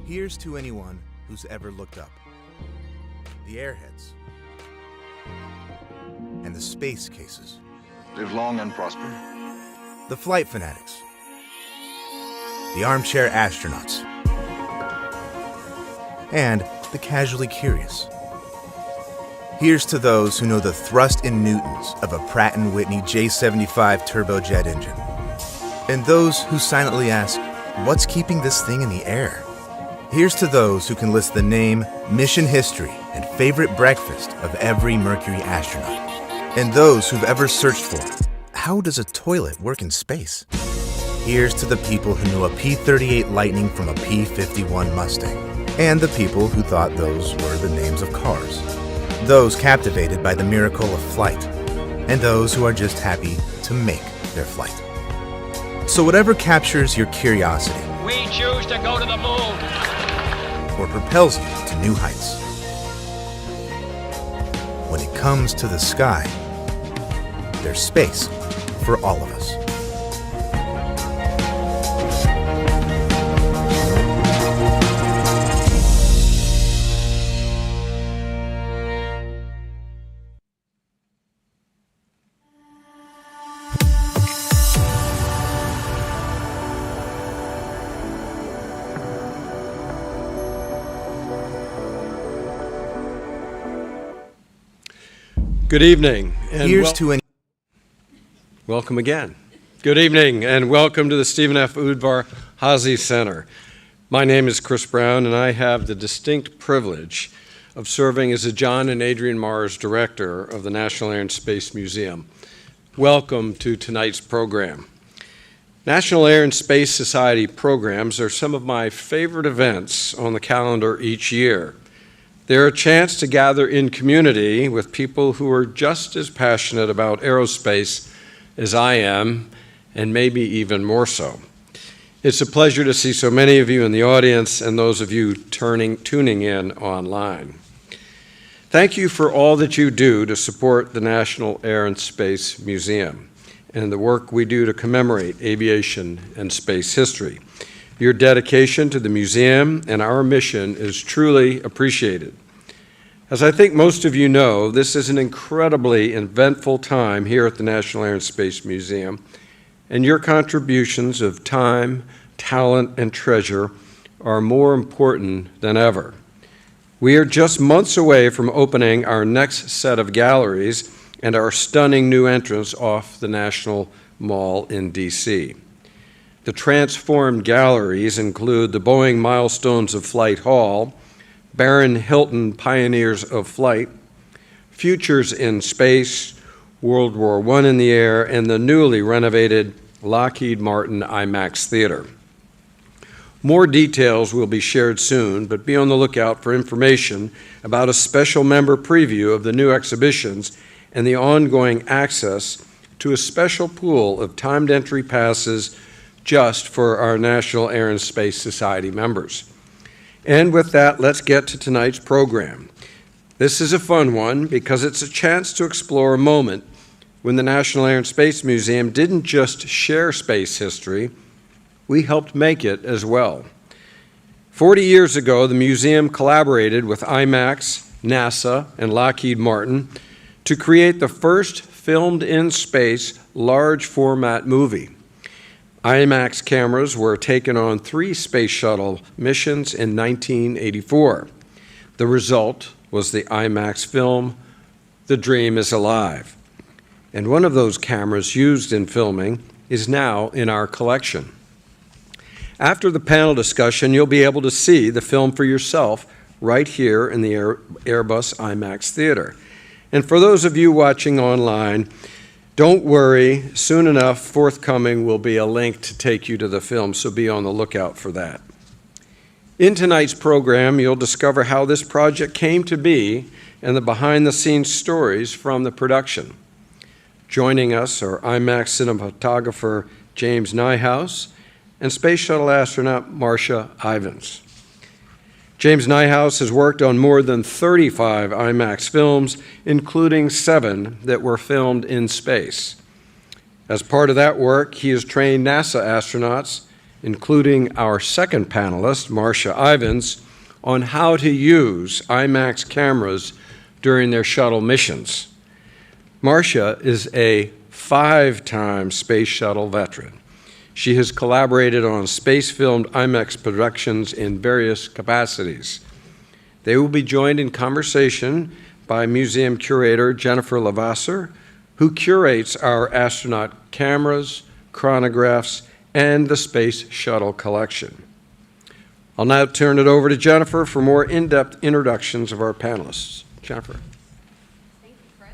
Here's to anyone who's ever looked up. The airheads. And the space cases. Live long and prosper. The flight fanatics. The armchair astronauts. And the casually curious. Here's to those who know the thrust in newtons of a Pratt & Whitney J75 turbojet engine. And those who silently ask, what's keeping this thing in the air? Here's to those who can list the name, mission history, and favorite breakfast of every Mercury astronaut. And those who've ever searched for, how does a toilet work in space? Here's to the people who know a P-38 Lightning from a P-51 Mustang. And the people who thought those were the names of cars. Those captivated by the miracle of flight. And those who are just happy to make their flight. So whatever captures your curiosity. We choose to go to the moon. Or propels you to new heights. When it comes to the sky, there's space for all of us. Good evening. And Here's to any. Welcome again. Good evening and welcome to the Stephen F. Udvar Hazy Center. My name is Chris Brown and I have the distinct privilege of serving as the John and Adrienne Mars Director of the National Air and Space Museum. Welcome to tonight's program. National Air and Space Society programs are some of my favorite events on the calendar each year. They're a chance to gather in community with people who are just as passionate about aerospace as I am, and maybe even more so. It's a pleasure to see so many of you in the audience and those of you tuning in online. Thank you for all that you do to support the National Air and Space Museum and the work we do to commemorate aviation and space history. Your dedication to the museum and our mission is truly appreciated. As I think most of you know, this is an incredibly eventful time here at the National Air and Space Museum, and your contributions of time, talent, and treasure are more important than ever. We are just months away from opening our next set of galleries and our stunning new entrance off the National Mall in D.C. The transformed galleries include the Boeing Milestones of Flight Hall, Baron Hilton Pioneers of Flight, Futures in Space, World War I in the Air, and the newly renovated Lockheed Martin IMAX Theater. More details will be shared soon, but be on the lookout for information about a special member preview of the new exhibitions and the ongoing access to a special pool of timed entry passes just for our National Air and Space Society members. And with that, let's get to tonight's program. This is a fun one because it's a chance to explore a moment when the National Air and Space Museum didn't just share space history, we helped make it as well. 40 years ago, the museum collaborated with IMAX, NASA, and Lockheed Martin to create the first filmed in space large format movie. IMAX cameras were taken on 3 Space Shuttle missions in 1984. The result was the IMAX film, The Dream is Alive. And one of those cameras used in filming is now in our collection. After the panel discussion, you'll be able to see the film for yourself right here in the Airbus IMAX Theater. And for those of you watching online, don't worry, soon enough, forthcoming will be a link to take you to the film, so be on the lookout for that. In tonight's program, you'll discover how this project came to be and the behind-the-scenes stories from the production. Joining us are IMAX cinematographer James Neihouse and Space Shuttle astronaut Marsha Ivins. James Neihouse has worked on more than 35 IMAX films, including 7 that were filmed in space. As part of that work, he has trained NASA astronauts including our second panelist, Marsha Ivins, on how to use IMAX cameras during their shuttle missions. Marsha is a 5-time Space Shuttle veteran. She has collaborated on space-filmed IMAX productions in various capacities. They will be joined in conversation by museum curator Jennifer Levasseur, who curates our astronaut cameras, chronographs, and the Space Shuttle collection. I'll now turn it over to Jennifer for more in-depth introductions of our panelists. Jennifer. Thank you, Chris.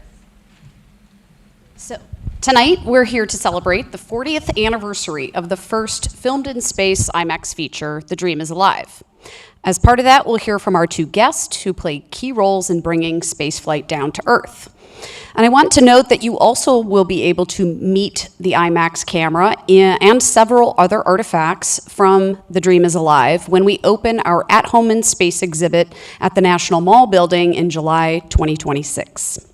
So, tonight we're here to celebrate the 40th anniversary of the first filmed in space IMAX feature, The Dream is Alive. As part of that, we'll hear from our two guests who played key roles in bringing spaceflight down to Earth. And I want to note that you also will be able to meet the IMAX camera and several other artifacts from The Dream is Alive when we open our At Home in Space exhibit at the National Mall building in July 2026.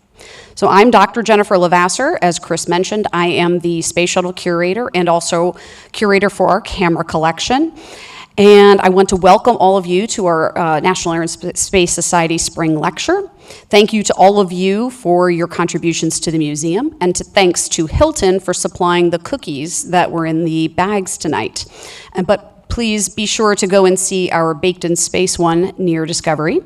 So I'm Dr. Jennifer Levasseur. As Chris mentioned, I am the Space Shuttle curator and also curator for our camera collection. And I want to welcome all of you to our National Air and Space Society Spring Lecture. Thank you to all of you for your contributions to the museum, and thanks to Hilton for supplying the cookies that were in the bags tonight. But please be sure to go and see our Baked in Space one near Discovery.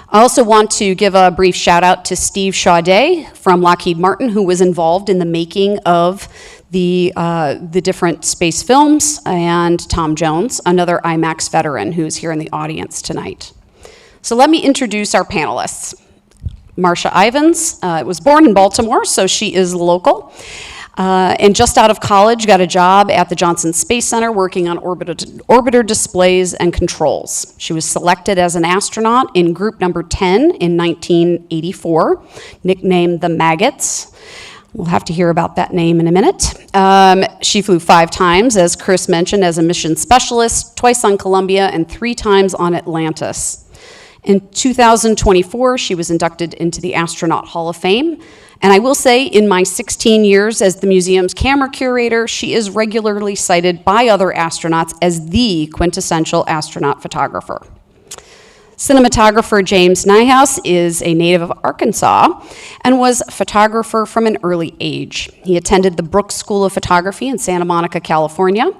I also want to give a brief shout out to Steve Chaudet from Lockheed Martin, who was involved in the making of the different space films, and Tom Jones, another IMAX veteran who's here in the audience tonight. So let me introduce our panelists. Marsha Ivins was born in Baltimore, so she is local. And just out of college, got a job at the Johnson Space Center working on orbiter displays and controls. She was selected as an astronaut in group number 10 in 1984, nicknamed the Maggots. We'll have to hear about that name in a minute. She flew 5 times, as Chris mentioned, as a mission specialist, twice on Columbia and 3 times on Atlantis. In 2024, she was inducted into the Astronaut Hall of Fame. And I will say, in my 16 years as the museum's camera curator, she is regularly cited by other astronauts as the quintessential astronaut photographer. Cinematographer James Neihouse is a native of Arkansas and was a photographer from an early age. He attended the Brooks School of Photography in Santa Monica, California,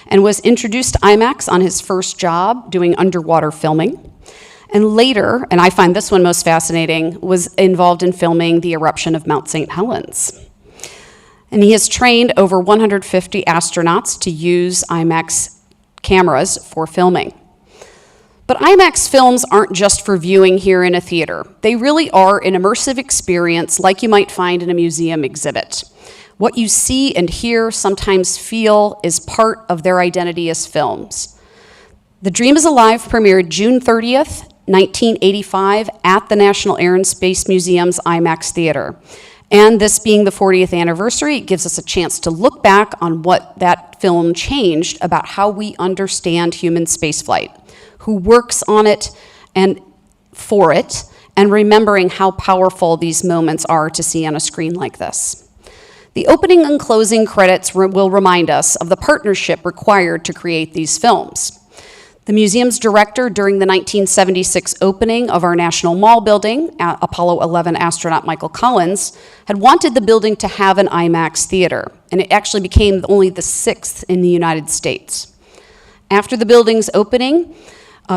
and was introduced to IMAX on his first job doing underwater filming. And later, and I find this one most fascinating, was involved in filming the eruption of Mount St. Helens. And he has trained over 150 astronauts to use IMAX cameras for filming. But IMAX films aren't just for viewing here in a theater. They really are an immersive experience like you might find in a museum exhibit. What you see and hear, sometimes feel, is part of their identity as films. The Dream is Alive premiered June 30th, 1985 at the National Air and Space Museum's IMAX Theater. And this being the 40th anniversary, it gives us a chance to look back on what that film changed about how we understand human spaceflight, who works on it and for it, and remembering how powerful these moments are to see on a screen like this. The opening and closing credits will remind us of the partnership required to create these films. The museum's director during the 1976 opening of our National Mall building, Apollo 11 astronaut Michael Collins, had wanted the building to have an IMAX theater, and it actually became only the 6th in the United States. After the building's opening,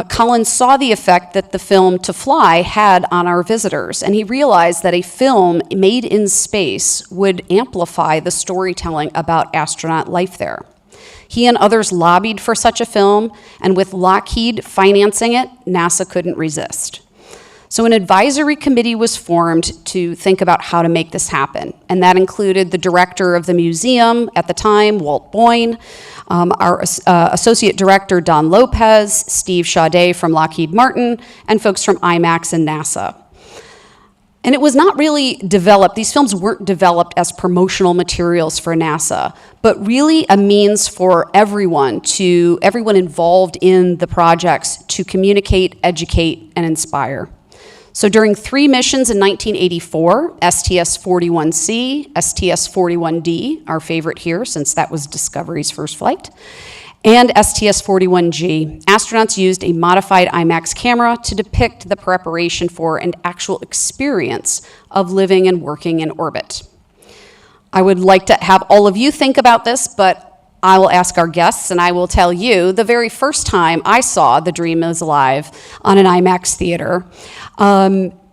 Collins saw the effect that the film To Fly had on our visitors, and he realized that a film made in space would amplify the storytelling about astronaut life there. He and others lobbied for such a film, and with Lockheed financing it, NASA couldn't resist. So an advisory committee was formed to think about how to make this happen, and that included the director of the museum at the time, Walt Boyne, our associate director, Don Lopez, Steve Chaudet from Lockheed Martin, and folks from IMAX and NASA. And it was not really developed, these films weren't developed as promotional materials for NASA, but really a means for everyone involved in the projects to communicate, educate, and inspire. So during 3 missions in 1984, STS-41C, STS-41D, our favorite here since that was Discovery's first flight, and STS-41G, astronauts used a modified IMAX camera to depict the preparation for and actual experience of living and working in orbit. I would like to have all of you think about this, but I will ask our guests, and I will tell you, the very first time I saw The Dream is Alive on an IMAX theater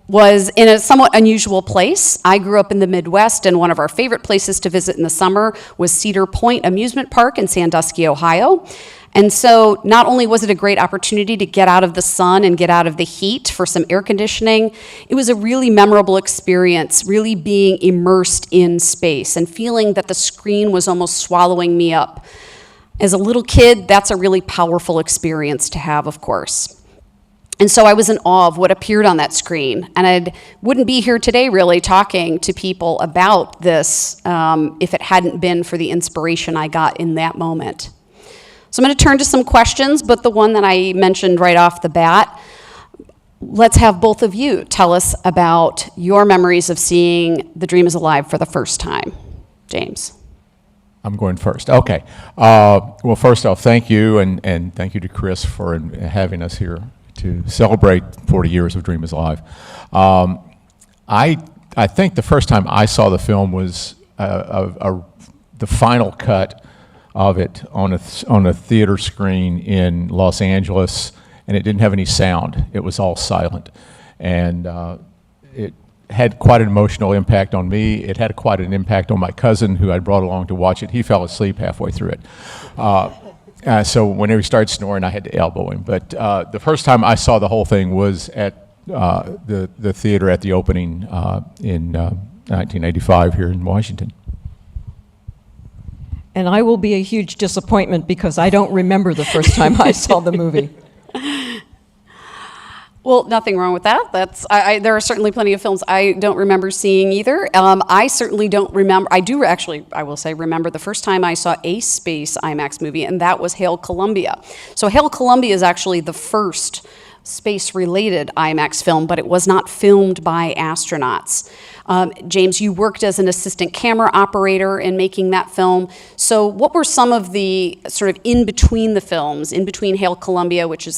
was in a somewhat unusual place. I grew up in the Midwest, and one of our favorite places to visit in the summer was Cedar Point Amusement Park in Sandusky, Ohio. And so not only was it a great opportunity to get out of the sun and get out of the heat for some air conditioning, it was a really memorable experience, really being immersed in space and feeling that the screen was almost swallowing me up. As a little kid, that's a really powerful experience to have, of course. And so I was in awe of what appeared on that screen. And I wouldn't be here today really talking to people about this if it hadn't been for the inspiration I got in that moment. So I'm going to turn to some questions, but the one that I mentioned right off the bat, let's have both of you tell us about your memories of seeing The Dream is Alive for the first time. James. I'm going first. Okay. Well, first off, thank you, and thank you to Chris for having us here to celebrate 40 years of Dream is Alive. I think the first time I saw the film was the final cut of it on a theater screen in Los Angeles, and it didn't have any sound. It was all silent, and it had quite an emotional impact on me. It had quite an impact on my cousin, who I brought along to watch it. He fell asleep halfway through it. So whenever he started snoring, I had to elbow him. But the first time I saw the whole thing was at the theater at the opening in 1985 here in Washington. And I will be a huge disappointment because I don't remember the first time I saw the movie. Well, nothing wrong with that. There are certainly plenty of films I don't remember seeing either. I certainly don't remember. I do actually, I will say, remember the first time I saw a space IMAX movie, and that was Hail Columbia. So Hail Columbia is actually the first space-related IMAX film, but it was not filmed by astronauts. James, you worked as an assistant camera operator in making that film. So what were some of the sort of in between the films, in between Hail Columbia, which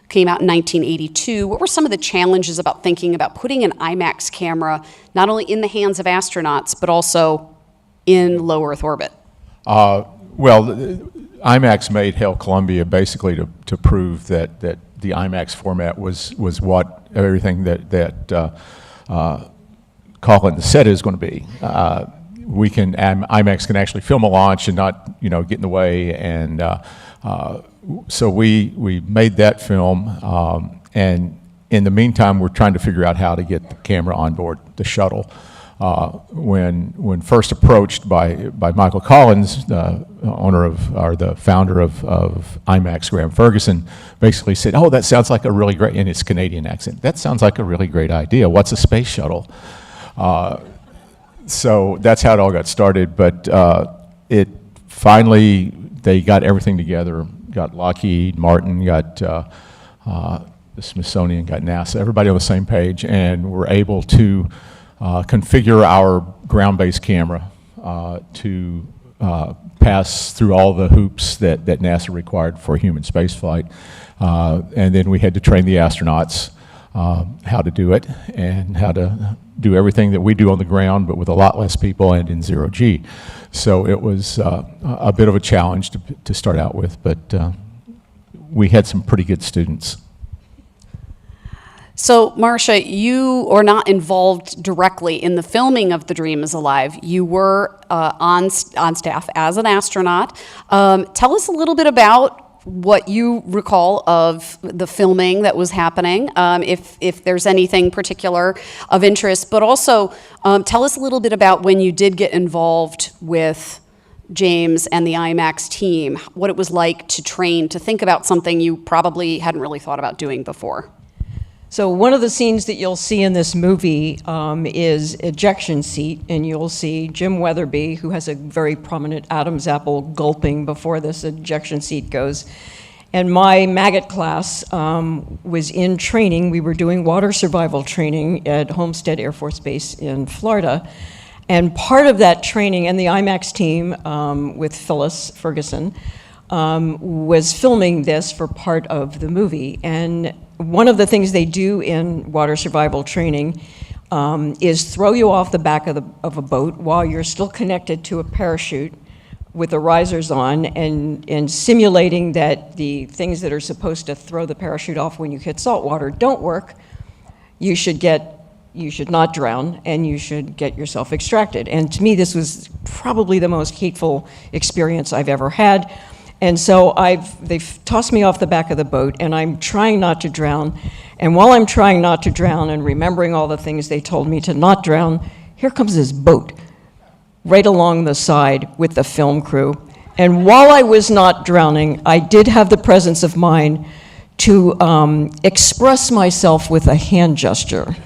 came out in 1982, what were some of the challenges about thinking about putting an IMAX camera not only in the hands of astronauts, but also in low Earth orbit? Well, IMAX made Hail Columbia basically to prove that the IMAX format was what everything that Colin said is going to be. IMAX can actually film a launch and not get in the way, and so we made that film, and in the meantime we're trying to figure out how to get the camera on board the shuttle. When first approached by Michael Collins, the founder of IMAX, Graham Ferguson, basically said, "Oh, that sounds like a really great," in his Canadian accent, "that sounds like a really great idea. What's a space shuttle?" So that's how it all got started. But it finally, they got everything together. Got Lockheed Martin, got the Smithsonian, got NASA, everybody on the same page, and were able to configure our ground-based camera to pass through all the hoops that NASA required for human spaceflight. And then we had to train the astronauts how to do it and how to do everything that we do on the ground, but with a lot less people and in zero-G. So it was a bit of a challenge to start out with, but we had some pretty good students. So, Marsha, you are not involved directly in the filming of The Dream is Alive. You were on staff as an astronaut. Tell us a little bit about what you recall of the filming that was happening, if there's anything particular of interest, but also tell us a little bit about when you did get involved with James and the IMAX team, what it was like to train, to think about something you probably hadn't really thought about doing before. So one of the scenes that you'll see in this movie is ejection seat, and you'll see Jim Weatherby, who has a very prominent Adam's apple, gulping before this ejection seat goes. And my maggot class was in training. We were doing water survival training at Homestead Air Force Base in Florida. And part of that training, and the IMAX team with Phyllis Ferguson, was filming this for part of the movie. And one of the things they do in water survival training is throw you off the back of a boat while you're still connected to a parachute with the risers on, and simulating that the things that are supposed to throw the parachute off when you hit salt water don't work. You should not drown, and you should get yourself extracted. And to me, this was probably the most hateful experience I've ever had. And so they've tossed me off the back of the boat, and I'm trying not to drown. And while I'm trying not to drown and remembering all the things they told me to not drown, here comes this boat right along the side with the film crew. And while I was not drowning, I did have the presence of mind to express myself with a hand gesture.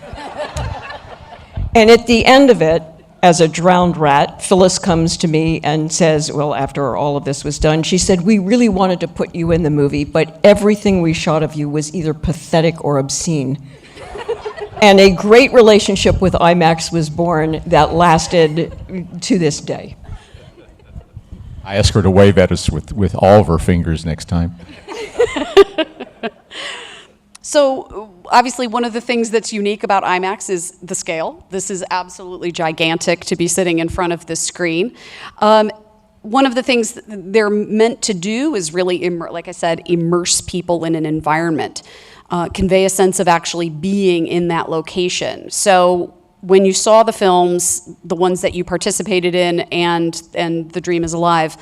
And at the end of it, as a drowned rat, Phyllis comes to me and says, well, after all of this was done, she said, we really wanted to put you in the movie, but everything we shot of you was either pathetic or obscene. And a great relationship with IMAX was born that lasted to this day. I ask her to wave at us with all of her fingers next time. So obviously one of the things that's unique about IMAX is the scale. This is absolutely gigantic to be sitting in front of this screen. One of the things they're meant to do is really, like I said, immerse people in an environment, convey a sense of actually being in that location. So when you saw the films, the ones that you participated in and The Dream is Alive,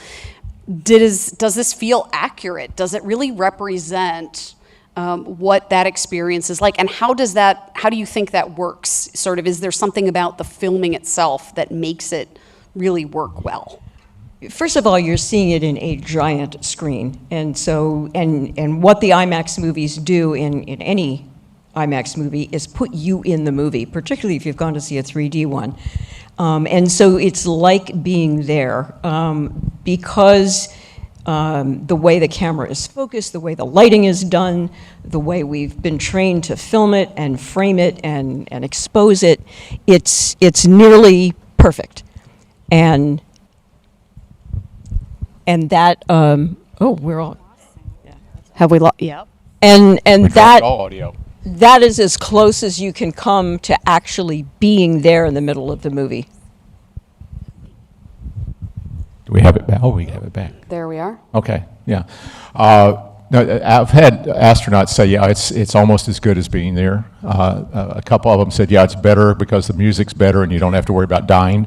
does this feel accurate? Does it really represent what that experience is like, and how do you think that works? Sort of, is there something about the filming itself that makes it really work well? First of all, you're seeing it in a giant screen, and so and what the IMAX movies do in any IMAX movie is put you in the movie, particularly if you've gone to see a 3D one, and so it's like being there because. The way the camera is focused, the way the lighting is done, the way we've been trained to film it and frame it and expose it, it's nearly perfect. And that, we're all, Have we lost? Yeah. and We've that, got all audio. that is as close as you can come to actually being there in the middle of the movie. Do we have it back? Oh, we have it back. There we are. Okay, yeah. No, I've had astronauts say, yeah, it's almost as good as being there. A couple of them said, yeah, it's better because the music's better and you don't have to worry about dying.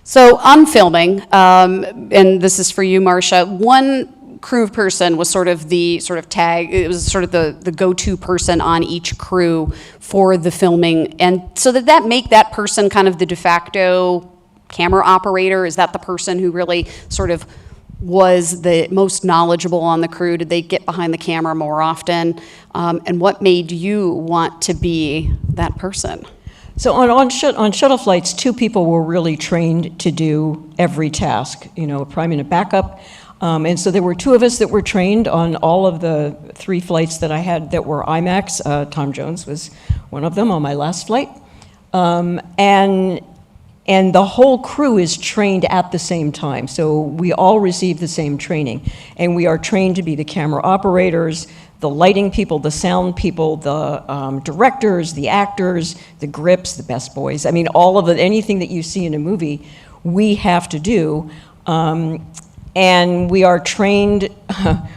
So on filming, and this is for you, Marsha, one crew person was sort of the tag, it was sort of the go-to person on each crew for the filming. And so did that make that person kind of the de facto camera operator? Is that the person who really sort of was the most knowledgeable on the crew? Did they get behind the camera more often? And what made you want to be that person? So on shuttle flights, two people were really trained to do every task, a prime and a backup. And so there were two of us that were trained on all of the 3 flights that I had that were IMAX. Tom Jones was one of them on my last flight. And the whole crew is trained at the same time. So we all receive the same training. And we are trained to be the camera operators, the lighting people, the sound people, the directors, the actors, the grips, the best boys. I mean, all of it, anything that you see in a movie, we have to do. And we are trained by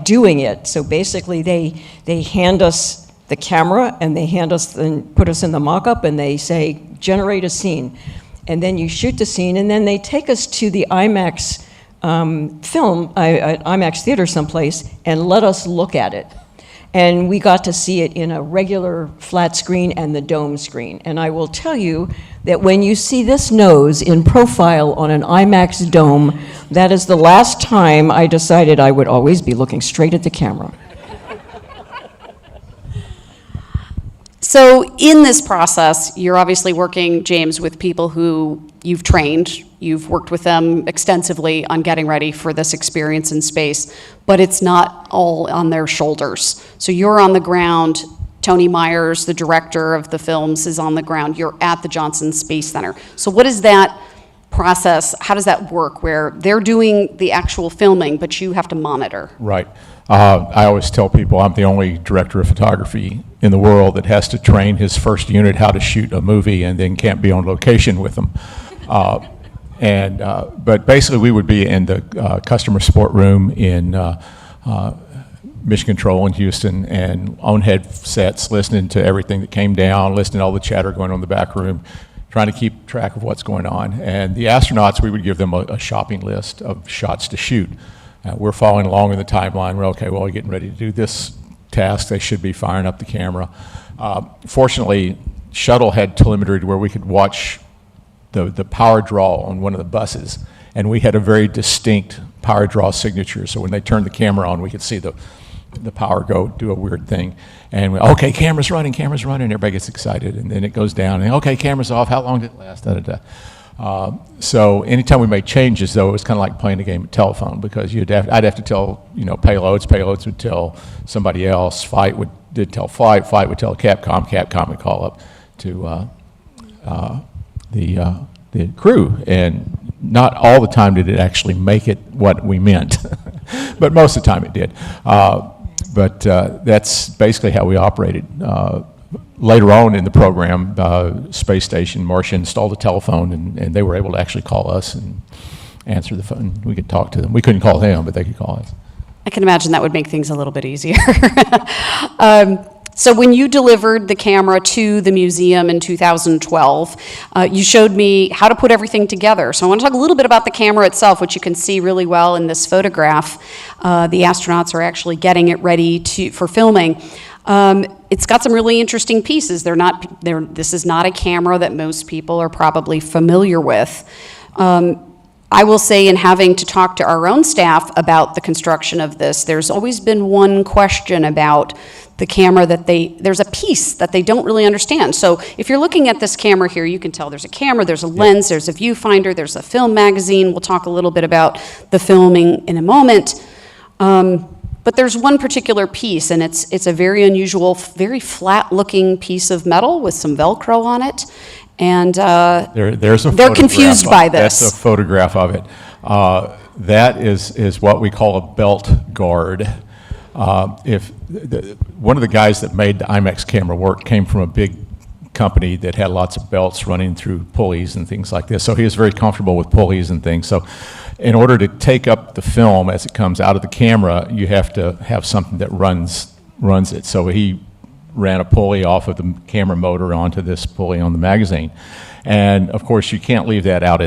doing it. So basically they hand us the camera and they put us in the mock-up and they say, generate a scene. And then you shoot the scene and then they take us to the IMAX IMAX theater someplace and let us look at it. And we got to see it in a regular flat screen and the dome screen. And I will tell you that when you see this nose in profile on an IMAX dome, that is the last time I decided I would always be looking straight at the camera. So in this process, you're obviously working, James, with people who you've trained. You've worked with them extensively on getting ready for this experience in space, but it's not all on their shoulders. So you're on the ground Tony Myers, the director of the films, is on the ground. You're at the Johnson Space Center. So what is that process? How does that work where they're doing the actual filming, but you have to monitor? Right. I always tell people I'm the only director of photography in the world that has to train his first unit how to shoot a movie and then can't be on location with them. But basically we would be in the customer support room in Mission Control in Houston and on headsets, listening to everything that came down, listening to all the chatter going on in the back room, trying to keep track of what's going on. And the astronauts, we would give them a shopping list of shots to shoot. We're following along in the timeline. We're okay, well, we're getting ready to do this task. They should be firing up the camera. Fortunately, Shuttle had telemetry to where we could watch the power draw on one of the buses. And we had a very distinct power draw signature. So when they turned the camera on, we could see the power go do a weird thing. And we, okay, camera's running, everybody gets excited. And then it goes down, and okay, camera's off, how long did it last, So anytime we made changes, though, it was kind of like playing a game of telephone, because I'd have to tell, payloads would tell somebody else, Flight would tell Flight would tell Capcom would call up to the crew. And not all the time did it actually make it what we meant, but most of the time it did. But that's basically how we operated. Later on in the program, Space Station, Marsha installed a telephone, and they were able to actually call us and answer the phone. We could talk to them. We couldn't call them, but they could call us. I can imagine that would make things a little bit easier. So when you delivered the camera to the museum in 2012, you showed me how to put everything together. So I want to talk a little bit about the camera itself, which you can see really well in this photograph. The astronauts are actually getting it ready for filming. It's got some really interesting pieces. This is not a camera that most people are probably familiar with. I will say, in having to talk to our own staff about the construction of this, there's always been one question about the camera there's a piece that they don't really understand. So if you're looking at this camera here, you can tell there's a camera, there's a lens, there's a viewfinder, there's a film magazine. We'll talk a little bit about the filming in a moment. But there's one particular piece, and it's a very unusual, very flat-looking piece of metal with some Velcro on it. And they're confused by this. That's a photograph of it. That is what we call a belt guard. One of the guys that made the IMAX camera work came from a big company that had lots of belts running through pulleys and things like this. So he was very comfortable with pulleys and things. So in order to take up the film as it comes out of the camera, you have to have something that runs it. So he ran a pulley off of the camera motor onto this pulley on the magazine. And of course you can't leave that out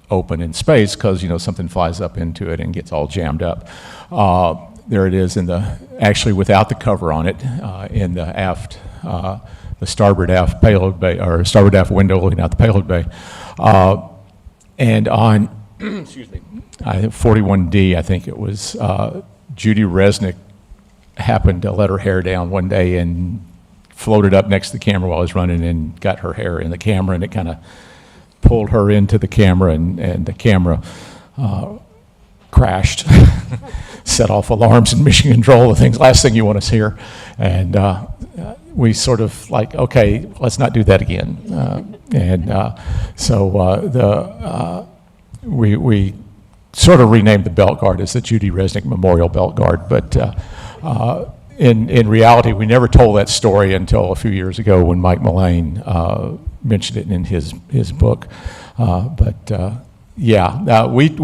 open in space, because something flies up into it and gets all jammed up. There it is actually without the cover on it, in the aft, the starboard aft payload bay, or starboard aft window looking out the payload bay. And on, excuse me, 41D, I think it was, Judy Resnick happened to let her hair down one day and floated up next to the camera while I was running and got her hair in the camera, and it kind of pulled her into the camera, and the camera crashed, set off alarms in Mission Control, the last thing you want to hear. And we sort of like, okay, let's not do that again. We sort of renamed the belt guard as the Judy Resnick Memorial Belt Guard, but in reality, we never told that story until a few years ago when Mike Mullane mentioned it in his book. We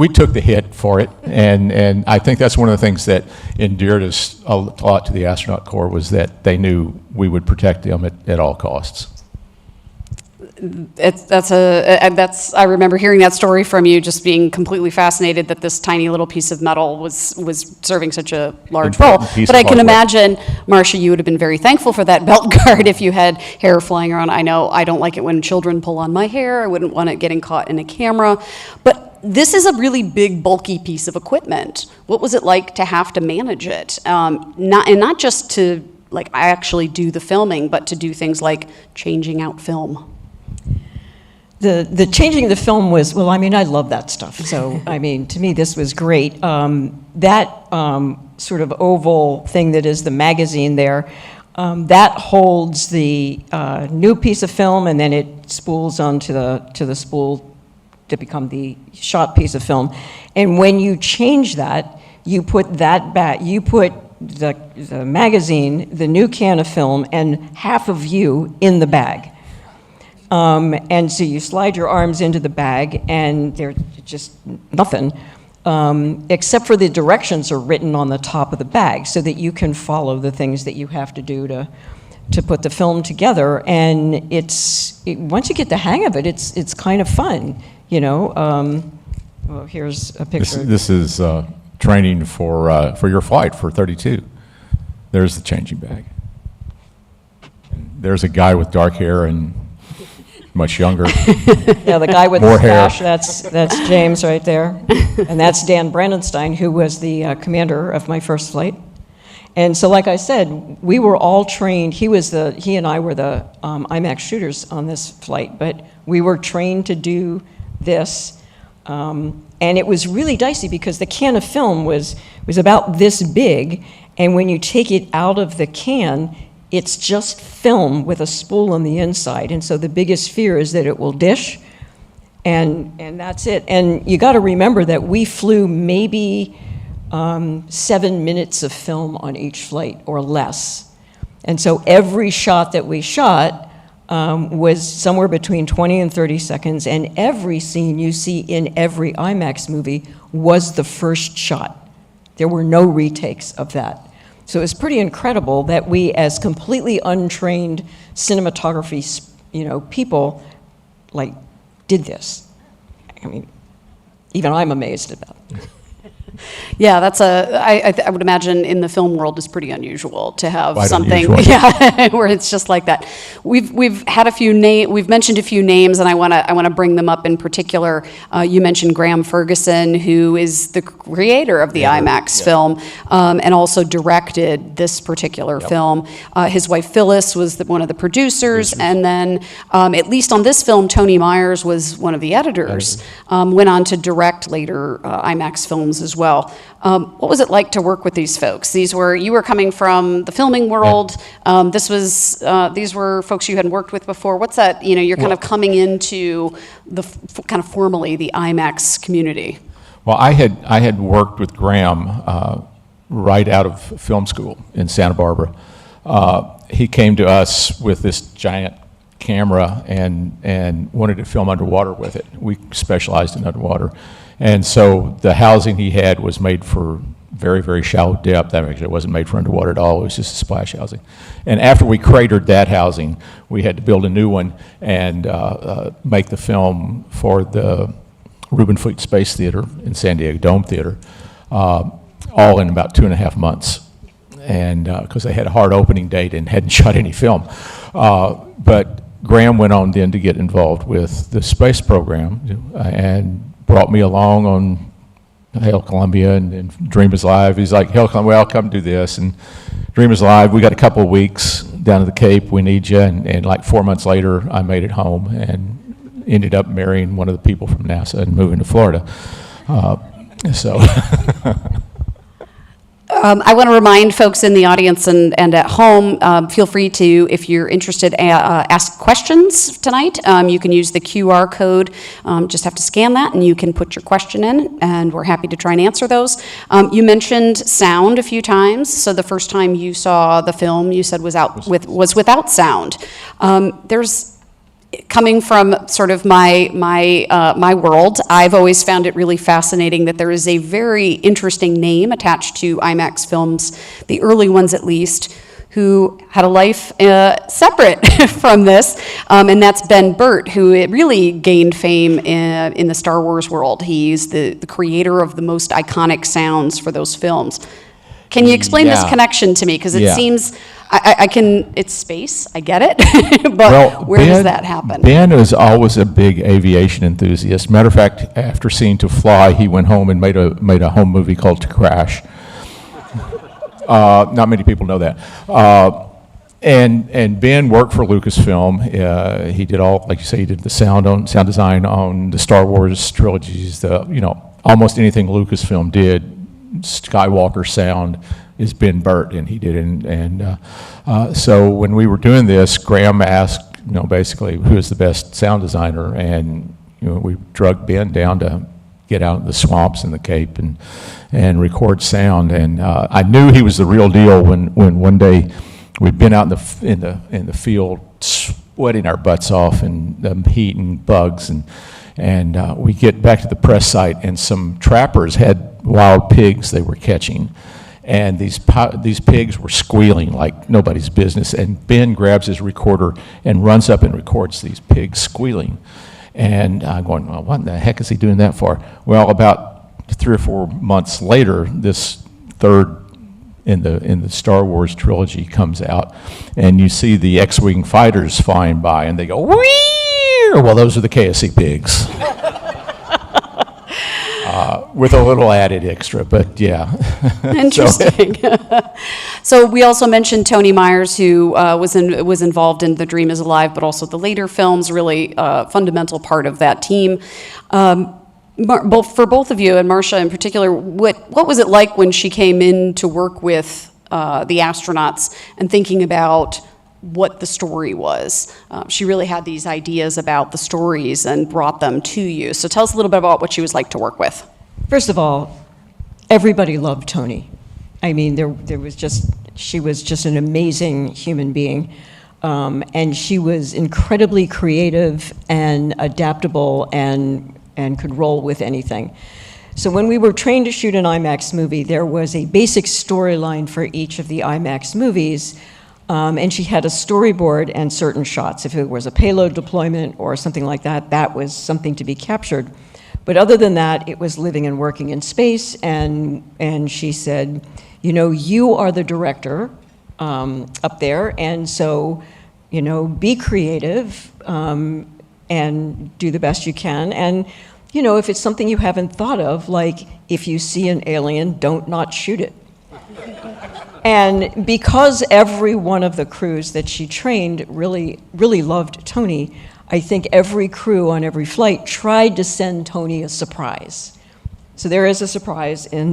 took the hit for it, and I think that's one of the things that endeared us a lot to the astronaut corps, was that they knew we would protect them at all costs. I remember hearing that story from you, just being completely fascinated that this tiny little piece of metal was serving such a large role. But I can imagine, Marsha, you would have been very thankful for that belt guard if you had hair flying around. I know I don't like it when children pull on my hair. I wouldn't want it getting caught in a camera. But this is a really big, bulky piece of equipment. What was it like to have to manage it? Not just to actually do the filming, but to do things like changing out film. The changing the film was, I love that stuff. So, to me, this was great. That sort of oval thing that is the magazine there, That holds the new piece of film, and then it spools onto the spool to become the shot piece of film. And when you change that, you put that back. You put the magazine, the new can of film, and half of you in the bag. And so you slide your arms into the bag, and they're just nothing, except for the directions are written on the top of the bag so that you can follow the things that you have to do to put the film together. And once you get the hang of it, it's kind of fun, you know. Well, here's a picture. This is training for your flight for 32. There's the changing bag. There's a guy with dark hair and much younger. Yeah, the guy with More the hair. stash, that's James right there. And that's Dan Brandenstein, who was the commander of my first flight. And so, like I said, we were all trained. He and I were the IMAX shooters on this flight, but we were trained to do this. And it was really dicey because the can of film was about this big, and when you take it out of the can, it's just film with a spool on the inside. And so the biggest fear is that it will dish, and that's it. And you got to remember that we flew maybe 7 minutes of film on each flight or less. And so every shot that we shot was somewhere between 20 and 30 seconds, and every scene you see in every IMAX movie was the first shot. There were no retakes of that. So it's pretty incredible that we, as completely untrained cinematography, people, did this. I mean, even I'm amazed at that. Yeah, that's I would imagine in the film world is pretty unusual to have Quite something, unusual. yeah, where it's just like that. We've had we've mentioned a few names, and I want to bring them up in particular. You mentioned Graham Ferguson, who is the creator of the IMAX film, and also directed this particular film. His wife Phyllis was one of the producers, and then at least on this film, Tony Myers was one of the editors. Went on to direct later IMAX films as well. What was it like to work with these folks? You were coming from the filming world. These were folks you hadn't worked with before. What's that? You're kind of coming into the kind of formally the IMAX community. Well, I had worked with Graham right out of film school in Santa Barbara. He came to us with this giant camera and wanted to film underwater with it. We specialized in underwater. And so the housing he had was made for very, very shallow depth. Actually, it wasn't made for underwater at all. It was just a splash housing. And after we cratered that housing, we had to build a new one and make the film for the Reuben Fleet Space Theater in San Diego Dome Theater, all in about 2.5 months. And because they had a hard opening date and hadn't shot any film. But Graham went on then to get involved with the space program and brought me along on Hail Columbia and Dream is Live. He's like, Hail Columbia, well, come do this. And Dream is Live, we got a couple of weeks down to the Cape, we need you. And like 4 months later, I made it home and ended up marrying one of the people from NASA and moving to Florida. I want to remind folks in the audience and at home, feel free to, if you're interested, ask questions tonight. You can use the QR code. Just have to scan that, and you can put your question in, and we're happy to try and answer those. You mentioned sound a few times. So the first time you saw the film, you said was without sound. Coming from sort of my world, I've always found it really fascinating that there is a very interesting name attached to IMAX films, the early ones at least, who had a life separate from this, and that's Ben Burtt, who really gained fame in the Star Wars world. He's the creator of the most iconic sounds for those films. Can you explain this connection to me? Because it seems... it's space, I get it, but where does that happen? Ben is always a big aviation enthusiast. Matter of fact, after seeing To Fly, he went home and made a home movie called To Crash. Not many people know that. And Ben worked for Lucasfilm. He did all, like you say, he did the sound design on the Star Wars trilogies, almost anything Lucasfilm did, Skywalker sound, is Ben Burt, and he did it. So when we were doing this, Graham asked, basically, who is the best sound designer, and we drug Ben down to get out in the swamps and the Cape and record sound. And I knew he was the real deal when one day we'd been out in the field sweating our butts off and the heat and bugs, and we get back to the press site, and some trappers had wild pigs they were catching, and these pigs were squealing like nobody's business, and Ben grabs his recorder and runs up and records these pigs squealing. And I'm going, well, what the heck is he doing that for? Well, about 3 or 4 months later, this third in the Star Wars trilogy comes out, and you see the X-Wing fighters flying by, and they go, wee! Well, those are the KSC pigs. With a little added extra, but yeah. Interesting. So we also mentioned Tony Myers, who was involved in The Dream is Alive, but also the later films, really fundamental part of that team. For both of you, and Marsha in particular, what was it like when she came in to work with the astronauts and thinking about what the story was? She really had these ideas about the stories and brought them to you. So tell us a little bit about what she was like to work with. First of all, everybody loved Tony. I mean, she was just an amazing human being. And she was incredibly creative and adaptable and could roll with anything. So when we were trained to shoot an IMAX movie, there was a basic storyline for each of the IMAX movies, and she had a storyboard and certain shots. If it was a payload deployment or something like that, that was something to be captured. But other than that, it was living and working in space, and she said, you are the director up there, and so, be creative and do the best you can. And, if it's something you haven't thought of, like if you see an alien, don't not shoot it. And because every one of the crews that she trained really, really loved Tony, I think every crew on every flight tried to send Tony a surprise. So there is a surprise in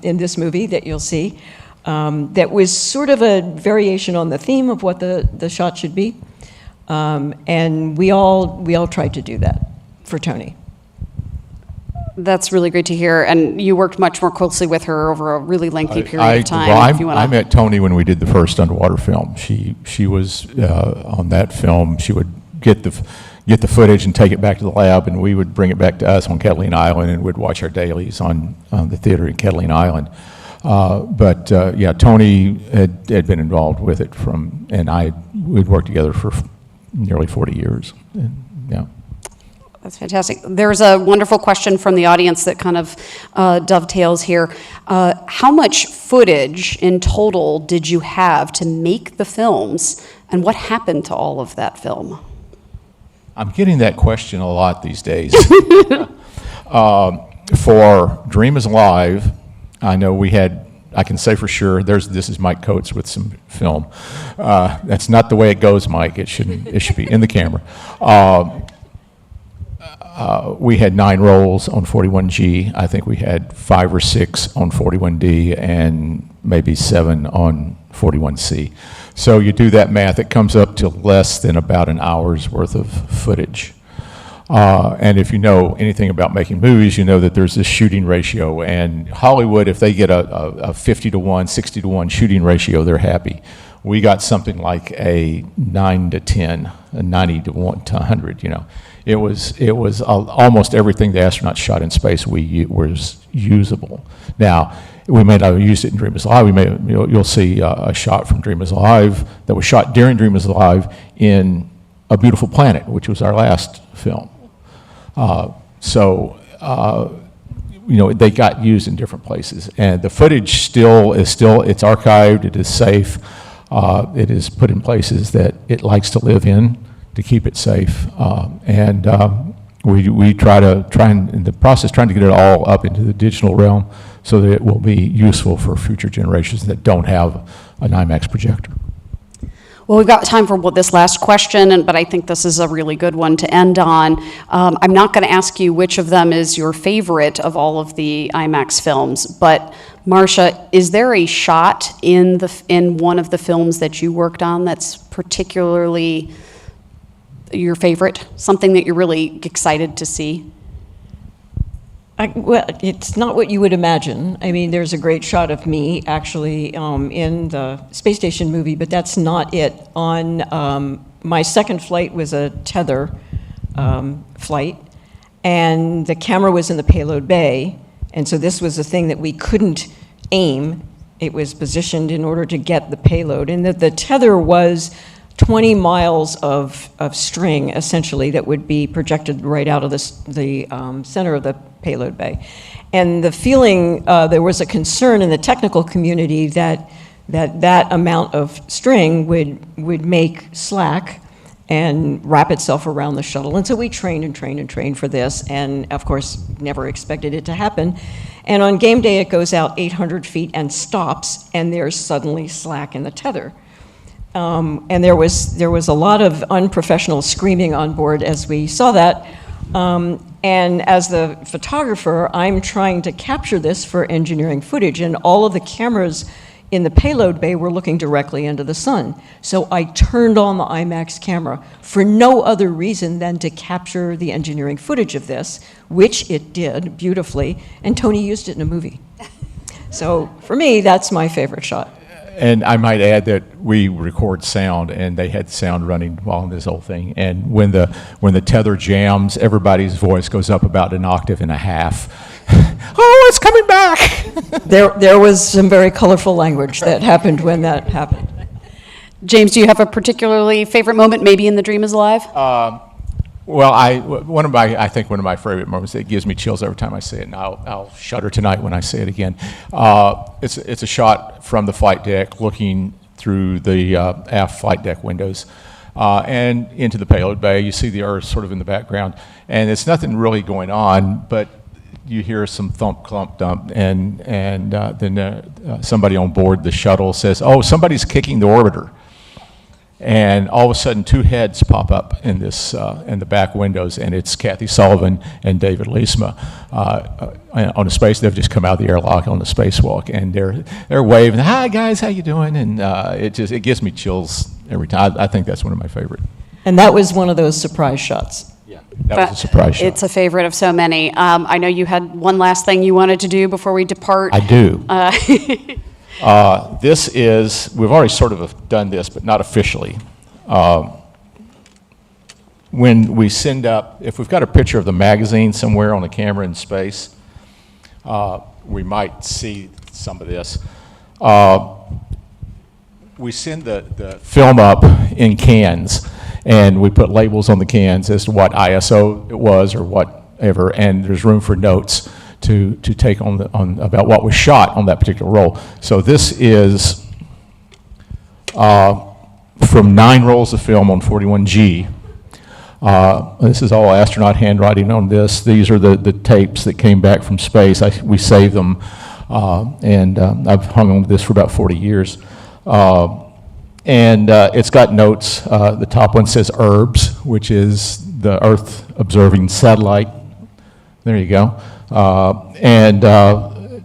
this movie that you'll see that was sort of a variation on the theme of what the shot should be. And we all tried to do that for Tony. That's really great to hear. And you worked much more closely with her over a really lengthy period of time. I met Tony when we did the first underwater film. She was on that film. She would get the footage and take it back to the lab, and we would bring it back to us on Catalina Island, and we'd watch our dailies on the theater in Catalina Island. Tony had been involved with it we'd worked together for nearly 40 years. And, yeah. That's fantastic. There's a wonderful question from the audience that kind of dovetails here. How much footage in total did you have to make the films, and what happened to all of that film? I'm getting that question a lot these days. For Dream is Alive, I know I can say for sure, this is Mike Coates with some film. That's not the way it goes, Mike. It should be in the camera. We had 9 rolls on 41G. I think we had 5 or 6 on 41D and maybe 7 on 41C. So you do that math, it comes up to less than about an hour's worth of footage. And if you know anything about making movies, you know that there's this shooting ratio, and Hollywood, if they get a 50 to 1, 60 to 1 shooting ratio, they're happy. We got something like a 9 to 10, a 90 to 1 to 100, It was almost everything the astronauts shot in space was usable. Now, we may not have used it in Dream is Alive. You'll see a shot from Dream is Alive that was shot during Dream is Alive in A Beautiful Planet, which was our last film. They got used in different places, and the footage it's archived. It is safe. It is put in places that it likes to live in to keep it safe, we try in the process trying to get it all up into the digital realm so that it will be useful for future generations that don't have an IMAX projector. Well, we've got time for this last question, but I think this is a really good one to end on. I'm not going to ask you which of them is your favorite of all of the IMAX films, but Marsha, is there a shot in one of the films that you worked on that's particularly your favorite? Something that you're really excited to see? Well, it's not what you would imagine. I mean, there's a great shot of me actually in the space station movie, but that's not it. On my second flight was a tether flight, and the camera was in the payload bay, and so this was a thing that we couldn't aim. It was positioned in order to get the payload, and the tether was 20 miles of string, essentially, that would be projected right out of the center of the payload bay. And the feeling, there was a concern in the technical community that amount of string would make slack and wrap itself around the shuttle. And so we trained and trained and trained for this, and of course, never expected it to happen. And on game day, it goes out 800 feet and stops, and there's suddenly slack in the tether. And there was a lot of unprofessional screaming on board as we saw that. And as the photographer, I'm trying to capture this for engineering footage, and all of the cameras in the payload bay were looking directly into the sun. So I turned on the IMAX camera for no other reason than to capture the engineering footage of this, which it did beautifully, and Tony used it in a movie. So for me, that's my favorite shot. And I might add that we record sound, and they had sound running while in this whole thing. And when the tether jams, everybody's voice goes up about an octave and a half. Oh, it's coming back! There was some very colorful language that happened when that happened. James, do you have a particularly favorite moment, maybe in The Dream is Alive? Well, I think one of my favorite moments that gives me chills every time I say it, and I'll shudder tonight when I say it again. It's a shot from the flight deck looking through the aft flight deck windows and into the payload bay. You see the Earth sort of in the background, and it's nothing really going on, but you hear some thump, clump, dump, and then somebody on board the shuttle says, "Oh, somebody's kicking the orbiter." And all of a sudden, two heads pop up in the back windows, and it's Kathy Sullivan and David Leesma on a space. They've just come out of the airlock on the spacewalk, and they're waving, "Hi guys, how you doing?" And it gives me chills every time. I think that's one of my favorite. And that was one of those surprise shots. Yeah, that was a surprise shot. It's a favorite of so many. I know you had one last thing you wanted to do before we depart. I do. We've already sort of done this, but not officially. When we send up, if we've got a picture of the magazine somewhere on a camera in space, we might see some of this. We send the film up in cans, and we put labels on the cans as to what ISO it was or whatever, and there's room for notes to take on about what was shot on that particular roll. So this is from 9 rolls of film on 41G. This is all astronaut handwriting on this. These are the tapes that came back from space. We saved them, and I've hung on to this for about 40 years. And it's got notes. The top one says ERBS, which is the Earth Observing Satellite. There you go. And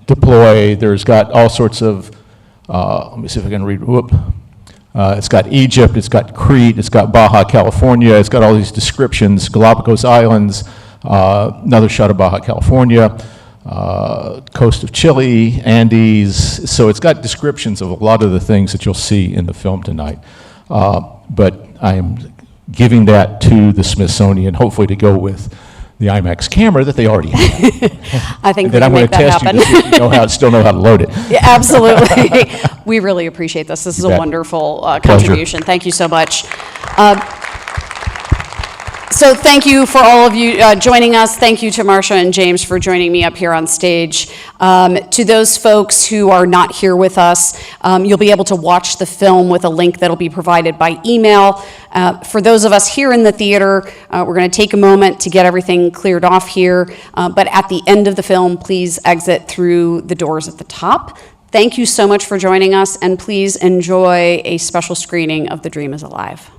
deploy, there's got all sorts of, let me see if I can read, it's got Egypt, it's got Crete, it's got Baja California, it's got all these descriptions, Galapagos Islands, another shot of Baja California, coast of Chile, Andes, so it's got descriptions of a lot of the things that you'll see in the film tonight. But I am giving that to the Smithsonian, hopefully to go with the IMAX camera that they already have. I think that I'm going to test happen. you to see if you still know how to load it. Yeah, absolutely. We really appreciate this. This is a wonderful contribution. Thank you so much. So thank you for all of you joining us. Thank you to Marsha and James for joining me up here on stage. To those folks who are not here with us, you'll be able to watch the film with a link that'll be provided by email. For those of us here in the theater, we're going to take a moment to get everything cleared off here. But at the end of the film, please exit through the doors at the top. Thank you so much for joining us, and please enjoy a special screening of The Dream is Alive.